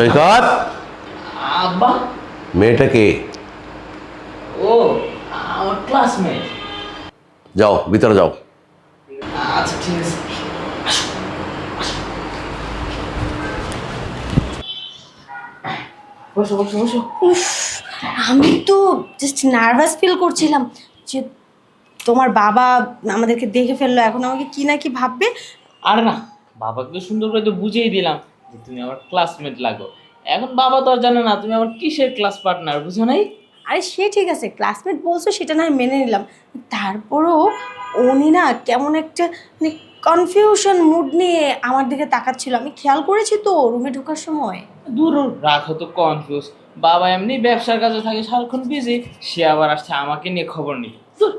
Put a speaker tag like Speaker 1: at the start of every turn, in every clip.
Speaker 1: সৈকত,
Speaker 2: আব্বা।
Speaker 1: মেয়েটা কে?
Speaker 2: ও আমার ক্লাসমেট।
Speaker 1: যাও ভিতরে যাও।
Speaker 2: আচ্ছা ঠিক আছে। বসো বসো বসো।
Speaker 3: উফ, আমি তো জাস্ট নার্ভাস ফিল করছিলাম যে তোমার বাবা আমাদেরকে দেখে ফেললো, এখন আমাকে কি না কি ভাববে।
Speaker 2: আরে না, বাবাকে তো সুন্দর করে তো বুঝিয়ে দিলাম যে তুমি আমার ক্লাসমেট লাগো। এখন বাবা তো আর জানে না তুমি আমার কিসের ক্লাস পার্টনার, বুঝো নাই?
Speaker 3: আরে সে ঠিক আছে, ক্লাসমেট বলছো সেটা না হয় মেনে নিলাম, তারপরও উনি না কেমন একটা মানে কনফিউশন মুড নিয়ে আমার দিকে তাকাচ্ছিল, আমি খেয়াল করেছি তো রুমে ঢোকার সময়।
Speaker 2: দূর রাখো তো কনফিউজ। বাবা এমনি ব্যবসার কাজে থাকে সারাক্ষণ বিজি, সে আবার আসছে আমাকে নিয়ে খবর নিতে। ধুর,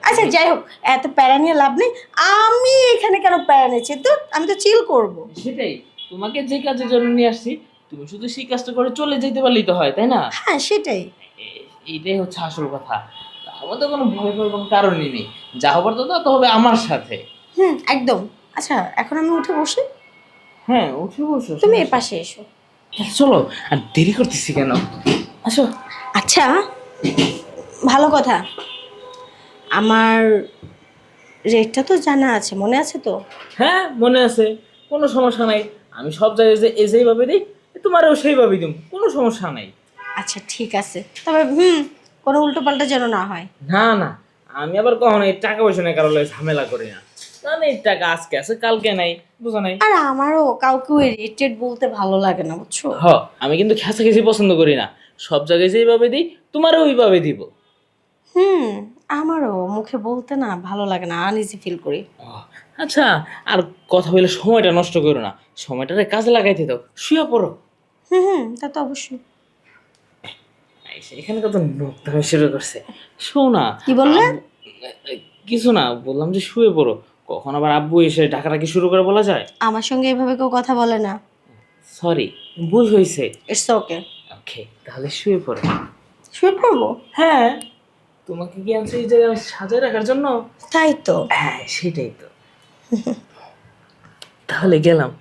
Speaker 3: আচ্ছা যাই হোক, এত প্যারা নিয়ে লাভ নেই। আমি এখানে কেন প্যারা নিচ্ছি? তো আমি তো চিল করব।
Speaker 2: সেটাই, তোমাকে যে কাজের জন্য নিয়ে আসছি তুমি শুধু সেই কাজটা করে চলে যেতে পারলেই তো হয়, তাই না?
Speaker 3: হ্যাঁ সেটাই।
Speaker 2: এইটাই হচ্ছে আসল কথা। আমার তো কোনো ভয় পাওয়ার কোনো কারণই নেই। যা হবার তো হবে আমার সাথে।
Speaker 3: একদম। আচ্ছা এখন আমি উঠে বসি,
Speaker 2: হ্যাঁ উঠে বসো,
Speaker 3: তুমি এ পাশে এসো।
Speaker 2: চলো। আর দেরি করতেছি কেন, আসো।
Speaker 3: আচ্ছা ভালো কথা, আমার রেটটা তো জানা আছে, মনে আছে তো?
Speaker 2: হ্যাঁ মনে আছে, কোনো সমস্যা নাই। আমি সব জায়গায় যে যেইভাবে দিই তোমারও সেইভাবেই দিই, কোনো সমস্যা নাই।
Speaker 3: আচ্ছা ঠিক আছে, তবে কোনো উল্টো পাল্টা যেন না হয়।
Speaker 2: না না, আমি আবার কখনো এই টাকা পয়সা নিয়ে কারোর লগে ঝামেলা করি না। কারণ এই টাকা আজকে আছে কালকে নাই, বুঝো নাই?
Speaker 3: আর আমারও কাউকে ওই রেট টেট বলতে ভালো লাগে না, বুঝছো?
Speaker 2: হ, আমি কিন্তু খেসাখেসি পছন্দ করি না। সব জায়গায় যেইভাবে দিই তোমারও ওইভাবে দিব।
Speaker 3: হুম আমারও মুখে বলতে না ভালো লাগে না, আনইজি ফিল করি।
Speaker 2: ও, আচ্ছা, আর কথা বলে সময়টা নষ্ট করো না, সময়টারে কাজে লাগাইতে দাও, শুয়ে পড়ো।
Speaker 3: তা তো অবশ্যই।
Speaker 2: এখানে কত নোকতামি শুরু করছে। শোনো না।
Speaker 3: কি বললে?
Speaker 2: কিছু না, বললাম যে শুয়ে পড়ো। কখন আবার আব্বু এসে ডাকাডাকি শুরু করে বলা যায়?
Speaker 3: আমার সঙ্গে এভাবে কেউ কথা বলে না।
Speaker 2: সরি, ভুল হয়েছে।
Speaker 3: It's okay.
Speaker 2: ওকে, তাহলে শুয়ে পড়ো।
Speaker 3: শুয়ে পড়বো?
Speaker 2: হ্যাঁ, তোমাকে কি আনছে এই জায়গায় সাজায় রাখার জন্য?
Speaker 3: তাই তো।
Speaker 2: হ্যাঁ সেটাই তো। তাহলে গেলাম।